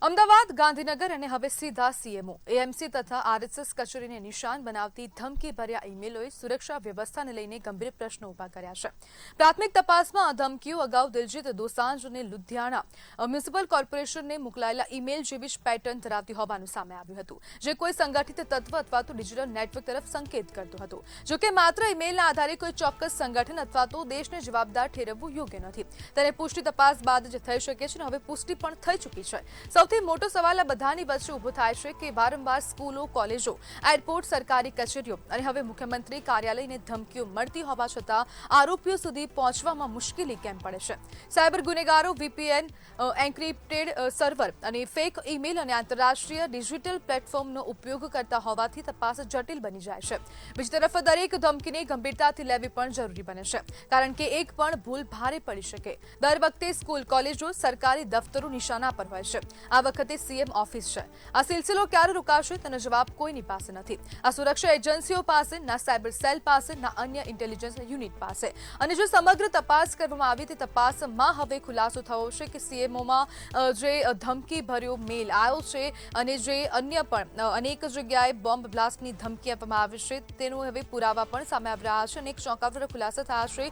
અમદાવાદ, ગાંધીનગર અને હવે સીધા સીએમઓ એએમસી તથા આરએસએસ કચેરીને નિશાન બનાવતી ધમકીભર્યા ઈમેલોએ સુરક્ષા વ્યવસ્થાને લઈને ગંભીર પ્રશ્નો ઉભા કર્યા છે. પ્રાથમિક તપાસમાં આ ધમકીઓ અગાઉ દિલજીત દોસાંજ અને લુધિયાણા મ્યુનિસિપલ કોર્પોરેશનને મોકલાયેલા ઈમેલ જેવી જ પેટર્ન ધરાવતી હોવાનું સામે આવ્યું હતું, જે કોઈ સંગઠિત તત્વ અથવા તો ડિજિટલ નેટવર્ક તરફ સંકેત કરતું હતું. જોકે માત્ર ઈમેલના આધારે કોઈ ચોક્કસ સંગઠન અથવા તો દેશને જવાબદાર ઠેરવવું યોગ્ય નથી. તેને પુષ્ટિ તપાસ બાદ જ થઈ શકે છે અને હવે પુષ્ટિ પણ થઈ ચૂકી છે. સૌથી મોટો સવાલ આ બધાની વચ્ચે ઊભો થાય છે કે વારંવાર સ્કૂલો, કોલેજો, એરપોર્ટ, સરકારી કચેરીઓ અને હવે મુખ્યમંત્રી કાર્યાલયને ધમકીઓ મળતી હોવા છતાં આરોપીઓ સુધી પહોંચવામાં મુશ્કેલી કેમ પડે છે? સાયબર ગુનેગારો VPN, એન્ક્રિપ્ટેડ સર્વર અને ફેક ઈમેલ અને આંતરરાષ્ટ્રીય ડિજિટલ પ્લેટફોર્મનો ઉપયોગ કરતા હોવાથી તપાસ જટિલ બની જાય છે. બીજી તરફ દરેક ધમકીને ગંભીરતાથી લેવી પણ જરૂરી બને છે, કારણ કે એક પણ ભૂલ ભારે પડી શકે. દર વખતે સ્કૂલ, કોલેજો, સરકારી દફતરો નિશાના પર હોય છે. આ વખતે સીએમ ઓફિસ છે. આ સિલસિલો ક્યારે રોકાશે તેનો જવાબ કોઈની પાસે નથી. આ સુરક્ષા એજન્સીઓ પાસે, ના સાયબર સેલ પાસે, ના અન્ય ઇન્ટેલિજન્સ યુનિટ પાસે. અને જો સમગ્ર તપાસ કરવામાં આવી તે તપાસમાં હવે ખુલાસો થયો છે કે સીએમઓમાં જે ધમકી ભર્યો મેલ આવ્યો છે અને જે અન્ય પણ અનેક જગ્યાએ બોમ્બ બ્લાસ્ટની ધમકી આપવામાં આવી છે તેનો હવે પુરાવા પણ સામે આવી રહ્યા છે અને એક ચોંકાવનારો ખુલાસો થયા છે.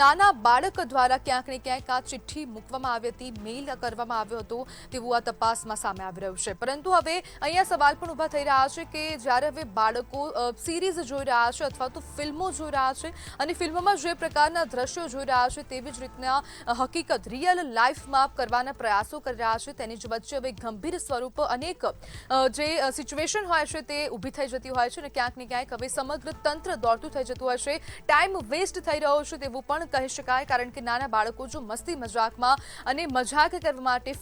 નાના બાળક દ્વારા ક્યાંક ને ક્યાંક આ ચિઠ્ઠી મૂકવામાં આવી હતી, મેલ કરવામાં આવ્યો હતો તેવું આ તપાસમાં સામે આવી રહ્યું છે. પરંતુ હવે અહીંયા સવાલ પણ ઊભા થઈ રહ્યા છે કે જ્યારે હવે બાળકો સિરીઝ જોઈ રહ્યા છે અથવા તો ફિલ્મો જોઈ રહ્યા છે અને ફિલ્મોમાં જે પ્રકારના દ્રશ્યો જોઈ રહ્યા છે તેવી જ રીતના હકીકત રિયલ લાઈફમાં કરવાના પ્રયાસો કરી રહ્યા છે, તેની જ વચ્ચે હવે ગંભીર સ્વરૂપ અનેક જે સિચ્યુએશન હોય છે તે ઊભી થઈ જતી હોય છે અને ક્યાંક ને ક્યાંક હવે સમગ્ર તંત્ર દોડતું થઈ જતું હોય છે. ટાઈમ વેસ્ટ થઈ રહ્યો છે તેવું પણ કહી શકાય, કારણ કે નાના બાળકો જો મસ્તી મજાકમાં અને મજાક કરવા માટે,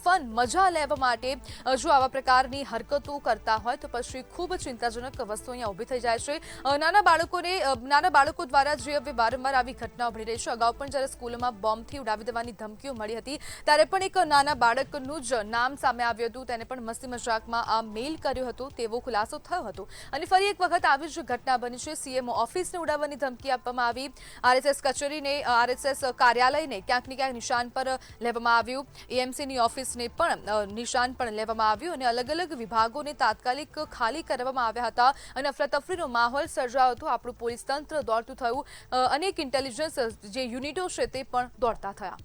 મજા લેવા માટે જો આવા પ્રકારની હરકતો કરતા હોય તો પછી ખૂબ ચિંતાજનક વસ્તુ અહીંયા ઊભી થઈ જાય છે. નાના બાળકો દ્વારા જે હવે વારંવાર આવી ઘટનાઓ બની રહી છે. અગાઉ પણ જ્યારે સ્કૂલોમાં બોમ્બથી ઉડાવી દેવાની ધમકીઓ મળી હતી ત્યારે પણ એક નાના બાળકનું જ નામ સામે આવ્યું હતું, તેને પણ મસ્તી મજાકમાં આ મેલ કર્યો હતો તેવો ખુલાસો થયો હતો. અને ફરી એક વખત આવી જ ઘટના બની છે. સીએમઓ ઓફિસને ઉડાવવાની ધમકી આપવામાં આવી, આરએસએસ કચેરીને, આરએસએસ કાર્યાલયને ક્યાંક ને ક્યાંક નિશાન પર લેવામાં આવ્યું, એએમસીની ઓફિસને પણ નિશાન પણ લેવામાં આવ્યું અને અલગ અલગ વિભાગોને તાત્કાલિક ખાલી કરવામાં આવ્યા હતા અને અફરાતફરીનો માહોલ સર્જાયો હતો. આપણું પોલીસ તંત્ર દોડતું થયું, અનેક ઇન્ટેલિજન્સ જે યુનિટો છે તે પણ દોડતા થયા.